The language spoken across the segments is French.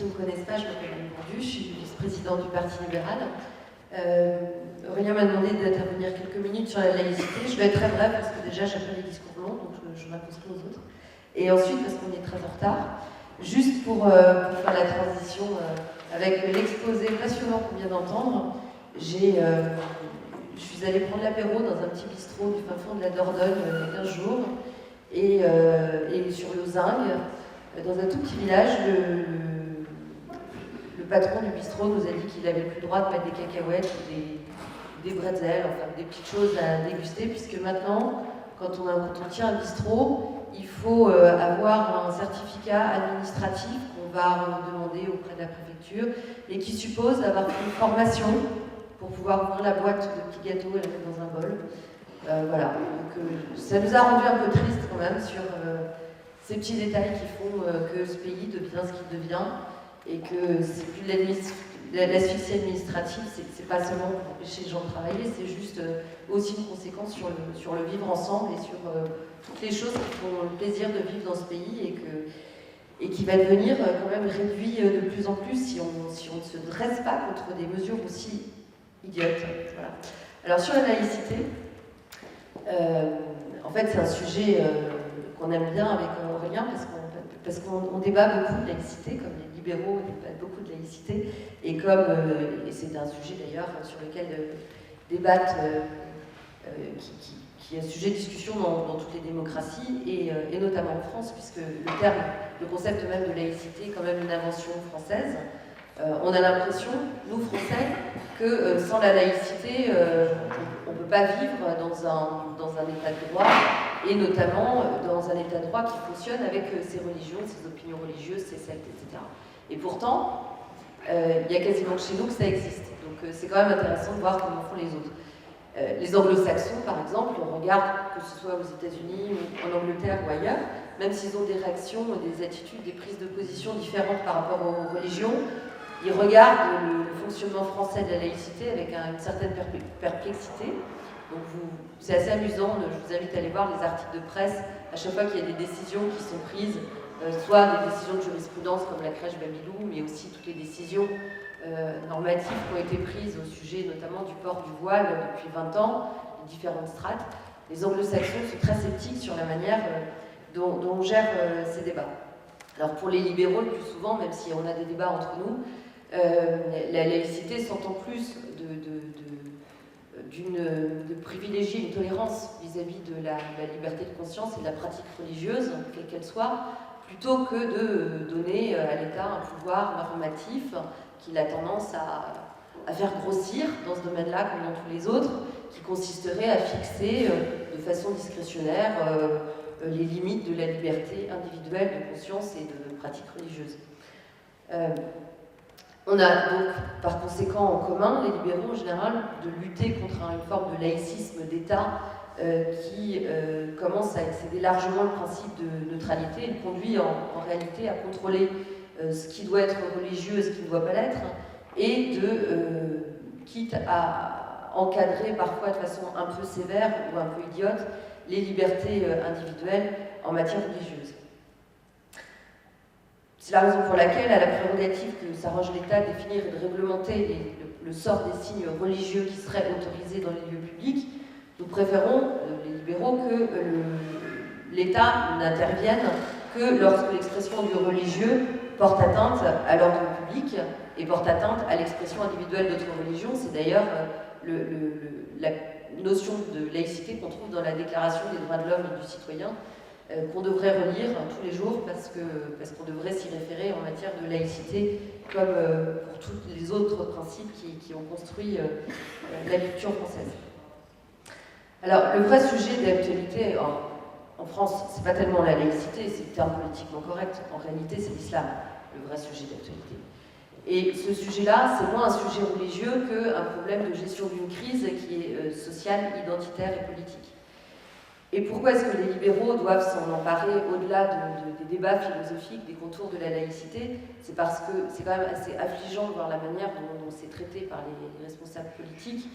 qui ne me connaissent pas, je m'appelle Anne Bourdu, je suis vice-présidente du Parti libéral. Aurélien m'a demandé d'intervenir quelques minutes sur la laïcité. Je vais être très brève parce que déjà j'aime pas les discours longs, donc je m'impose pas aux autres. Et ensuite parce qu'on est très en retard. Juste pour faire la transition avec l'exposé passionnant qu'on vient d'entendre, je suis allée prendre l'apéro dans un petit bistrot du fin fond de la Dordogne il y a 15 jours, et sur le Zinc, dans un tout petit village, le patron du bistrot nous a dit qu'il n'avait plus le droit de mettre des cacahuètes ou des bretzels, enfin des petites choses à déguster, puisque maintenant, quand on tient un bistrot, il faut avoir un certificat administratif qu'on va demander auprès de la préfecture et qui suppose d'avoir fait une formation pour pouvoir ouvrir la boîte de petits gâteaux et la mettre dans un bol. Voilà, donc ça nous a rendu un peu triste quand même sur ces petits détails qui font que ce pays devient ce qu'il devient et que c'est plus l'asphyxie administrative, c'est pas seulement pour empêcher les gens de travailler, c'est juste aussi une conséquence sur le vivre ensemble et sur toutes les choses qui font le plaisir de vivre dans ce pays et qui va devenir quand même réduit de plus en plus si on ne se dresse pas contre des mesures aussi idiotes. Voilà. Alors sur la laïcité, en fait c'est un sujet qu'on aime bien avec Aurélien parce qu'on débat beaucoup de laïcité, comme les libéraux débattent beaucoup de laïcité, et c'est un sujet d'ailleurs sur lequel débattent, qui est un sujet de discussion dans toutes les démocraties, et notamment en France, puisque le concept même de laïcité est quand même une invention française. On a l'impression, nous Français, que sans la laïcité, on ne peut pas vivre dans un état de droit, et notamment dans un état de droit qui fonctionne avec ses religions, ses opinions religieuses, ses sectes, etc. Et pourtant, il y a quasiment que chez nous que ça existe. Donc c'est quand même intéressant de voir comment font les autres. Les anglo-saxons, par exemple, on regarde, que ce soit aux États-Unis, ou en Angleterre ou ailleurs, même s'ils ont des réactions, des attitudes, des prises de position différentes par rapport aux religions, ils regardent le fonctionnement français de la laïcité avec une certaine perplexité. Donc c'est assez amusant, je vous invite à aller voir les articles de presse à chaque fois qu'il y a des décisions qui sont prises, soit des décisions de jurisprudence comme la crèche Babylou, mais aussi toutes les décisions normatives qui ont été prises au sujet notamment du port du voile depuis 20 ans, les différentes strates. Les anglo-saxons sont très sceptiques sur la manière dont on gère ces débats. Alors pour les libéraux, le plus souvent, même si on a des débats entre nous, la laïcité s'entend plus de privilégier une tolérance vis-à-vis de la liberté de conscience et de la pratique religieuse, quelle qu'elle soit, plutôt que de donner à l'État un pouvoir normatif qu'il a tendance à faire grossir dans ce domaine-là comme dans tous les autres, qui consisterait à fixer de façon discrétionnaire les limites de la liberté individuelle de conscience et de pratique religieuse. On a donc par conséquent en commun, les libéraux en général, de lutter contre une forme de laïcisme d'État qui commence à excéder largement le principe de neutralité et le conduit en réalité à contrôler ce qui doit être religieux et ce qui ne doit pas l'être, et quitte à encadrer parfois de façon un peu sévère ou un peu idiote les libertés individuelles en matière religieuse. C'est la raison pour laquelle, à la prérogative que s'arroge l'État de définir et de réglementer le sort des signes religieux qui seraient autorisés dans les lieux publics, nous préférons, les libéraux, que l'État n'intervienne que lorsque l'expression du religieux porte atteinte à l'ordre public et porte atteinte à l'expression individuelle d'autres religions. C'est d'ailleurs la notion de laïcité qu'on trouve dans la Déclaration des droits de l'homme et du citoyen, qu'on devrait relire tous les jours parce qu'on devrait s'y référer en matière de laïcité comme pour tous les autres principes qui ont construit la culture française. Alors, le vrai sujet d'actualité en France, c'est pas tellement la laïcité, c'est le terme politiquement correct, en réalité c'est l'islam, le vrai sujet d'actualité. Et ce sujet-là, c'est moins un sujet religieux qu'un problème de gestion d'une crise qui est sociale, identitaire et politique. Et pourquoi est-ce que les libéraux doivent s'en emparer au-delà des débats philosophiques, des contours de la laïcité? C'est parce que c'est quand même assez affligeant de voir la manière dont c'est traité par les responsables politiques,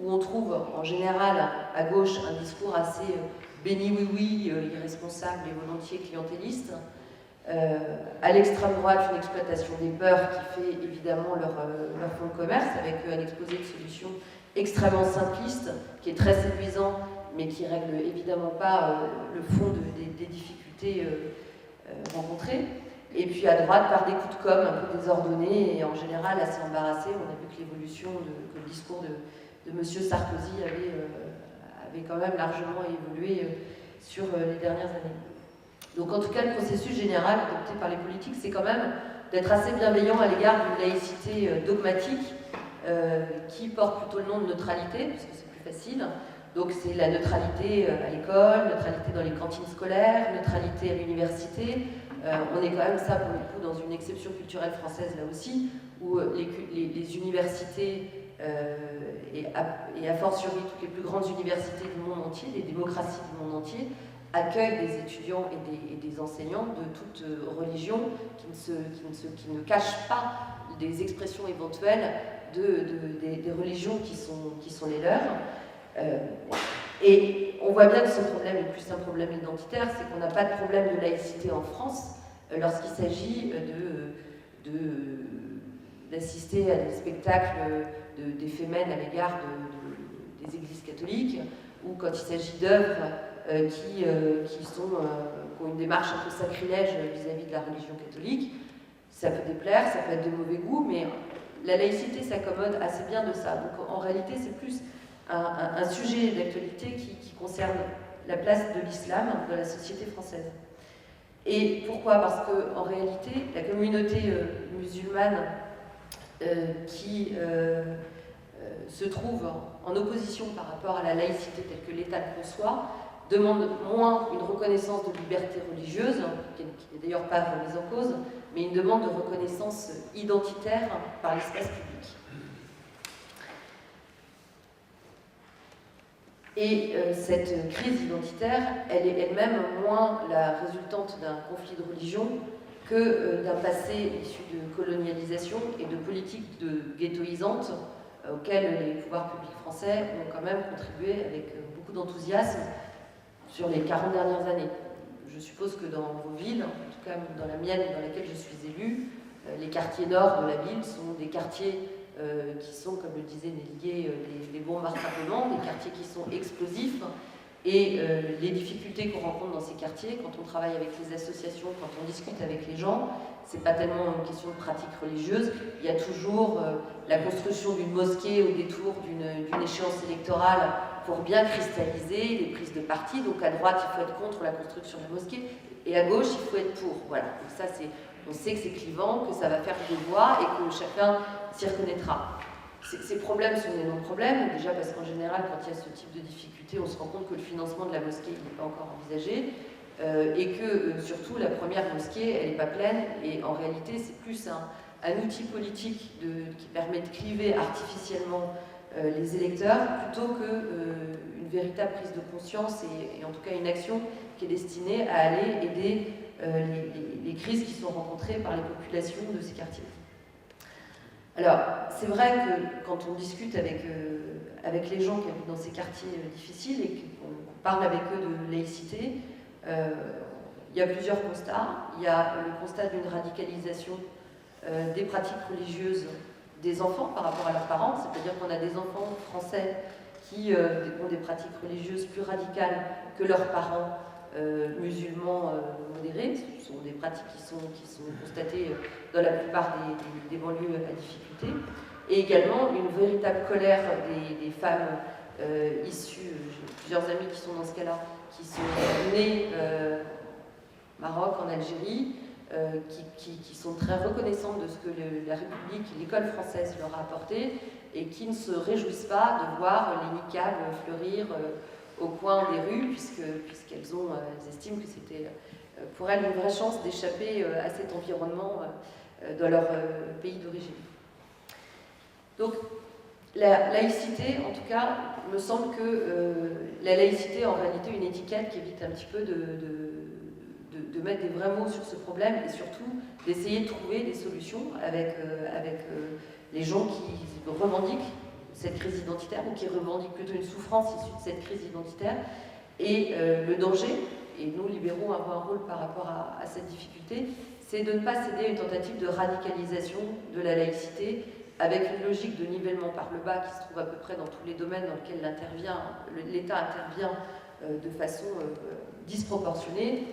où on trouve en général à gauche un discours assez béni oui-oui, irresponsable et volontiers clientéliste, À l'extrême droite, une exploitation des peurs qui fait évidemment leur fonds de commerce, avec un exposé de solutions extrêmement simpliste, qui est très séduisant, mais qui ne règle évidemment pas le fond des difficultés rencontrées. Et puis à droite, par des coups de com' un peu désordonnés et en général assez embarrassés. On a vu que l'évolution, que le discours de M. Sarkozy avait quand même largement évolué sur les dernières années. Donc en tout cas, le processus général adopté par les politiques, c'est quand même d'être assez bienveillant à l'égard d'une laïcité dogmatique qui porte plutôt le nom de neutralité, parce que c'est plus facile. Donc c'est la neutralité à l'école, neutralité dans les cantines scolaires, neutralité à l'université. On est quand même, ça pour le coup, dans une exception culturelle française là aussi, où les universités, et a fortiori toutes les plus grandes universités du monde entier, les démocraties du monde entier, accueillent des étudiants et des enseignants de toute religion qui ne cachent pas des expressions éventuelles des religions qui sont les leurs. Et on voit bien que ce problème est plus un problème identitaire, c'est qu'on n'a pas de problème de laïcité en France lorsqu'il s'agit d'assister à des spectacles d'effets mènes à l'égard des églises catholiques, ou quand il s'agit d'œuvres qui ont une démarche un peu sacrilège vis-à-vis de la religion catholique. Ça peut déplaire, ça peut être de mauvais goût, mais la laïcité s'accommode assez bien de ça. Donc en réalité, c'est plus un sujet d'actualité qui concerne la place de l'islam dans la société française. Et pourquoi? Parce qu'en réalité, la communauté musulmane qui se trouve en opposition par rapport à la laïcité telle que l'État le conçoit, demande moins une reconnaissance de liberté religieuse, qui n'est d'ailleurs pas remise en cause, mais une demande de reconnaissance identitaire par l'espace public. Et cette crise identitaire, elle est elle-même moins la résultante d'un conflit de religion que d'un passé issu de colonialisation et de politiques ghettoisantes auxquelles les pouvoirs publics français ont quand même contribué avec beaucoup d'enthousiasme sur les 40 dernières années. Je suppose que dans vos villes, en tout cas dans la mienne dans laquelle je suis élue, les quartiers nord de la ville sont des quartiers qui sont, comme le disait Nellier, les bons rassemblements, des quartiers qui sont explosifs. Et les difficultés qu'on rencontre dans ces quartiers, quand on travaille avec les associations, quand on discute avec les gens, c'est pas tellement une question de pratique religieuse. Il y a toujours la construction d'une mosquée au détour d'une échéance électorale pour bien cristalliser les prises de parti. Donc à droite, il faut être contre la construction de la mosquée, et à gauche, il faut être pour. Voilà. Donc ça, on sait que c'est clivant, que ça va faire deux voix et que chacun s'y reconnaîtra. Ces problèmes sont des non-problèmes, déjà parce qu'en général, quand il y a ce type de difficulté, on se rend compte que le financement de la mosquée n'est pas encore envisagé, et que surtout la première mosquée, elle n'est pas pleine, et en réalité, c'est plus un outil politique qui permet de cliver artificiellement les électeurs, plutôt qu'une véritable prise de conscience, et en tout cas une action qui est destinée à aller aider les crises qui sont rencontrées par les populations de ces quartiers. Alors, c'est vrai que quand on discute avec les gens qui habitent dans ces quartiers difficiles et qu'on parle avec eux de laïcité, il y a plusieurs constats. Il y a le constat d'une radicalisation des pratiques religieuses des enfants par rapport à leurs parents, c'est-à-dire qu'on a des enfants français qui ont des pratiques religieuses plus radicales que leurs parents musulmans modérés. Ce sont des pratiques qui sont constatées dans la plupart des banlieues à difficulté. Et également une véritable colère des femmes issues, j'ai plusieurs amis qui sont dans ce cas-là, qui sont nées au Maroc, en Algérie, qui sont très reconnaissantes de ce que la République, l'école française leur a apporté, et qui ne se réjouissent pas de voir les niqabs fleurir au coin des rues, puisqu'elles estiment que c'était pour elles une vraie chance d'échapper à cet environnement dans leur pays d'origine. Donc la laïcité, en tout cas, me semble que la laïcité est en réalité une étiquette qui évite un petit peu de mettre des vrais mots sur ce problème, et surtout d'essayer de trouver des solutions avec les gens qui revendiquent cette crise identitaire, ou qui revendiquent plutôt une souffrance issue de cette crise identitaire. Et le danger, et nous, libéraux, avons un rôle par rapport à cette difficulté, c'est de ne pas céder à une tentative de radicalisation de la laïcité, avec une logique de nivellement par le bas qui se trouve à peu près dans tous les domaines dans lesquels l'État intervient de façon disproportionnée.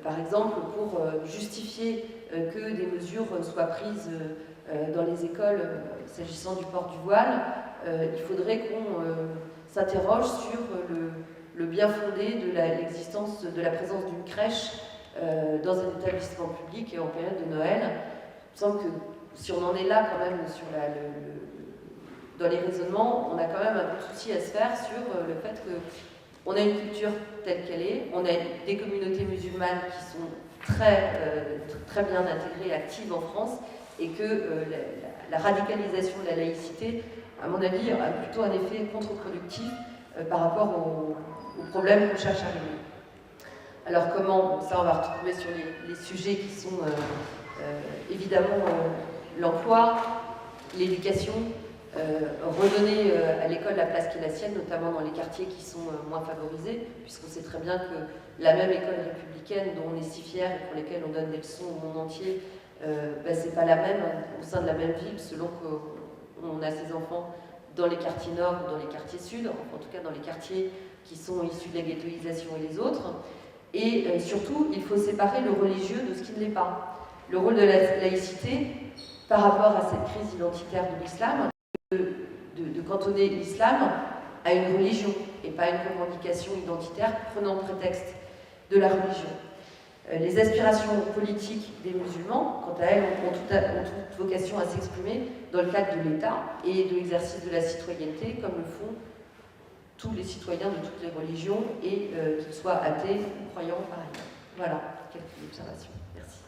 Par exemple, pour justifier que des mesures soient prises dans les écoles s'agissant du port du voile, il faudrait qu'on s'interroge sur le bien fondé de l'existence, de la présence d'une crèche dans un établissement public en période de Noël. Il me semble que si on en est là quand même sur dans les raisonnements, on a quand même un peu de souci à se faire sur le fait qu'on a une culture telle qu'elle est, on a des communautés musulmanes qui sont très bien intégrées, actives en France, et que la radicalisation de la laïcité, à mon avis, a plutôt un effet contre-productif par rapport aux problèmes qu'on cherche à régler. Alors comment, ça on va retrouver sur les sujets qui sont évidemment l'emploi, l'éducation, redonner à l'école la place qui est la sienne, notamment dans les quartiers qui sont moins favorisés, puisqu'on sait très bien que la même école républicaine dont on est si fier et pour lesquelles on donne des leçons au monde entier, c'est pas la même au sein de la même ville, selon qu'on a ses enfants dans les quartiers nord ou dans les quartiers sud, en tout cas dans les quartiers qui sont issus de la ghettoisation et les autres. Et surtout, il faut séparer le religieux de ce qui ne l'est pas. Le rôle de la laïcité, par rapport à cette crise identitaire de l'islam, de cantonner l'islam à une religion et pas à une revendication identitaire prenant prétexte de la religion. Les aspirations politiques des musulmans, quant à elles, ont toute vocation à s'exprimer dans le cadre de l'État et de l'exercice de la citoyenneté, comme le font tous les citoyens de toutes les religions, et qu'ils soient athées ou croyants par ailleurs. Voilà, quelques observations. Merci.